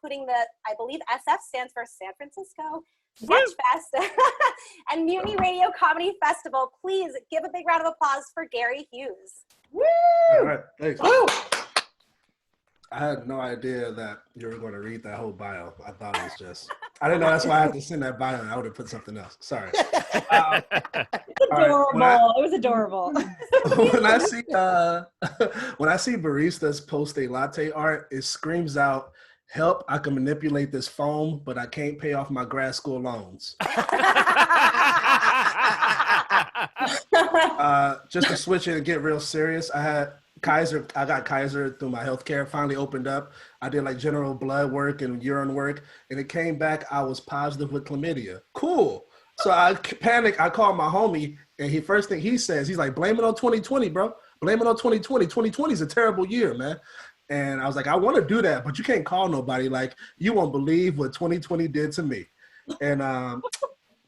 including I believe SF stands for San Francisco Sketch Fest and Mutiny Radio Comedy Festival. Please give a big round of applause for Gary Hughes. Woo! All right, thanks. Woo! I had no idea that you were going to read that whole bio. I thought it was just, I didn't know that's why I had to send that bio and I would have put something else. Sorry. It's adorable. It was adorable. When I see baristas post a latte art, it screams out, help, I can manipulate this foam, but I can't pay off my grad school loans. Just to switch it and get real serious, I got Kaiser through my healthcare, finally opened up. I did like general blood work and urine work, and it came back I was positive with chlamydia. Cool. So I panicked. I called my homie, and first thing he says, he's like, blame it on 2020, bro. Blame it on 2020. 2020 is a terrible year, man. And I was like, I want to do that, but you can't call nobody. Like, you won't believe what 2020 did to me. And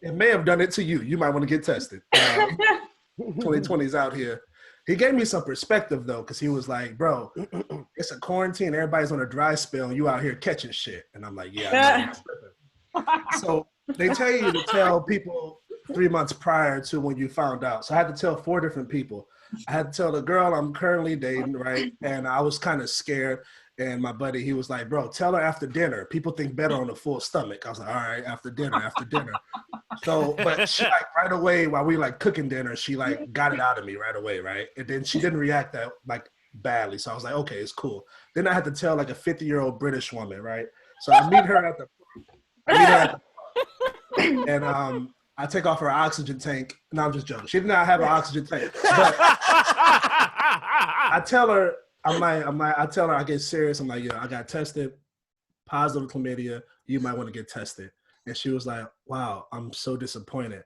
it may have done it to you. You might want to get tested. 2020 is out here. He gave me some perspective, though, because he was like, bro, it's a quarantine. Everybody's on a dry spell, and you out here catching shit. And I'm like, yeah. So they tell you to tell people 3 months prior to when you found out. So I had to tell 4 different people. I had to tell the girl I'm currently dating, right? And I was kind of scared. And my buddy, he was like, bro, tell her after dinner. People think better on a full stomach. I was like, all right, after dinner. So, but she like right away while we like cooking dinner, she like got it out of me right away, right? And then she didn't react that like badly. So I was like, okay, it's cool. Then I had to tell like a 50-year-old British woman, right? So I meet her at the and I take off her oxygen tank. No, I'm just joking. She did not have an oxygen tank. But I tell her, I get serious. I'm like, yo, I got tested, positive chlamydia. You might want to get tested. And she was like, wow, I'm so disappointed.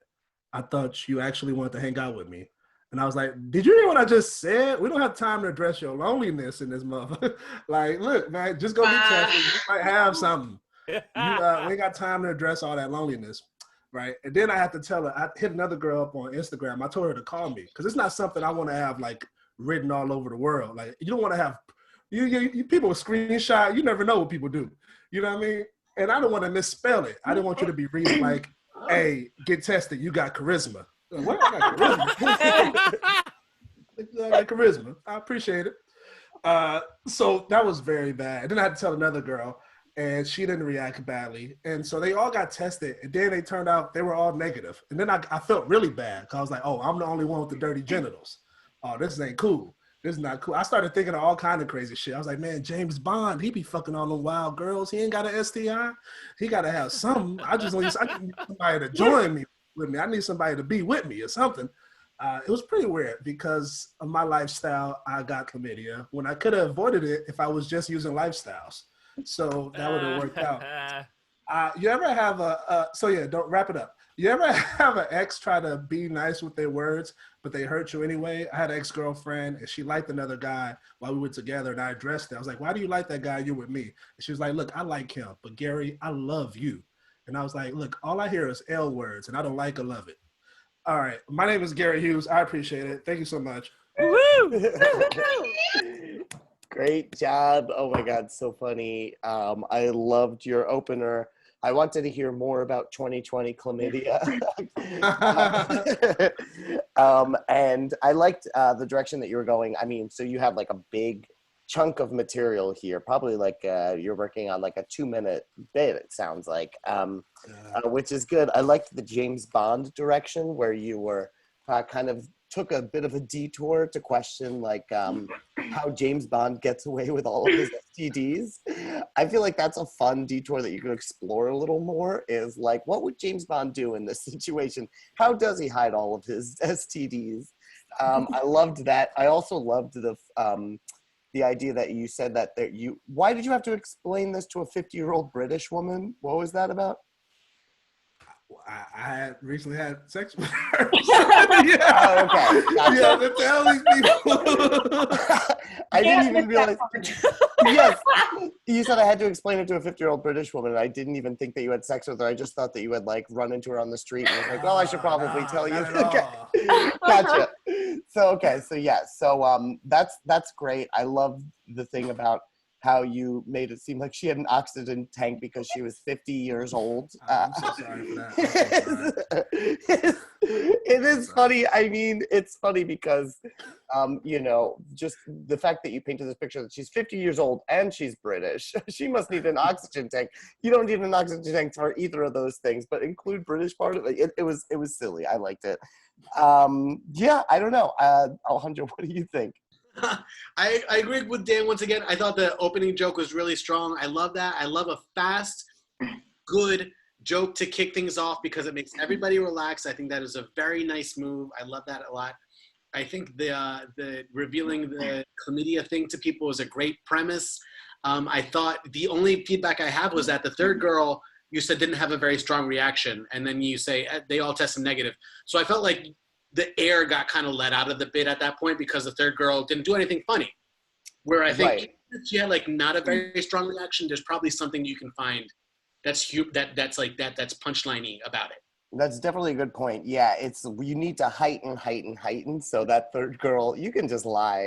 I thought you actually wanted to hang out with me. And I was like, did you hear what I just said? We don't have time to address your loneliness in this motherfucker. Like, look, man, just go get tested. You might have something. We ain't got time to address all that loneliness. Right. And then I have to tell her, I hit another girl up on Instagram. I told her to call me because it's not something I want to have like written all over the world. Like, you don't want to have you people screenshot. You never know what people do. You know what I mean? And I don't want to misspell it. I didn't want you to be reading like, hey, get tested. You got charisma. What? I got charisma. I got charisma. I appreciate it. So that was very bad. And then I had to tell another girl, and she didn't react badly. And so they all got tested, and then they turned out they were all negative. And then I felt really bad because I was like, oh, I'm the only one with the dirty genitals. Oh, this ain't cool. This is not cool. I started thinking of all kind of crazy shit. I was like, man, James Bond, he be fucking all them wild girls. He ain't got an STI. He got to have something. I need somebody to join me with me. I need somebody to be with me or something. It was pretty weird because of my lifestyle. I got chlamydia when I could have avoided it if I was just using lifestyles. So that would have worked out. You ever have don't wrap it up. You ever have an ex try to be nice with their words, but they hurt you anyway? I had an ex-girlfriend, and she liked another guy while we were together, and I addressed it. I was like, why do you like that guy? You're with me. And she was like, look, I like him, but Gary, I love you. And I was like, look, all I hear is L words, and I don't like or love it. All right. My name is Gary Hughes. I appreciate it. Thank you so much. Woo! Great job. Oh my God, so funny. I loved your opener. I wanted to hear more about 2020 chlamydia. And I liked the direction that you were going. I mean, so you have like a big chunk of material here, probably like you're working on like a 2-minute bit, it sounds like, which is good. I liked the James Bond direction where you were kind of took a bit of a detour to question like how James Bond gets away with all of his STDs. I feel like that's a fun detour that you could explore a little more, is like, what would James Bond do in this situation? How does he hide all of his STDs? I loved that. I also loved the idea that you said that why did you have to explain this to a 50-year-old British woman? What was that about? I had recently had sex with her. Yeah. Oh, okay. Gotcha. Yeah, to tell these people. I didn't even realize. Yes, you said I had to explain it to a 50-year-old British woman, and I didn't even think that you had sex with her. I just thought that you had like run into her on the street and was like, well, I should probably tell you. Okay. Gotcha. So yeah, so that's great. I love the thing about how you made it seem like she had an oxygen tank because she was 50 years old. I'm so sorry for that. I'm so sorry. It is funny. I mean, it's funny because, you know, just the fact that you painted this picture that she's 50 years old and she's British. She must need an oxygen tank. You don't need an oxygen tank for either of those things, but include British part of it. It was silly. I liked it. Yeah, I don't know. Alejandro, what do you think? I agree with Dan once again. I thought the opening joke was really strong. I love that. I love a fast, good joke to kick things off because it makes everybody relax. I think that is a very nice move. I love that a lot. I think the revealing the chlamydia thing to people was a great premise. I thought the only feedback I have was that the third girl you said didn't have a very strong reaction, and then you say they all tested negative. So I felt like the air got kind of let out of the bit at that point because the third girl didn't do anything funny. Where I think if she had like not a very strong reaction, there's probably something you can find that's punchliney about it. That's definitely a good point. Yeah, you need to heighten. So that third girl, you can just lie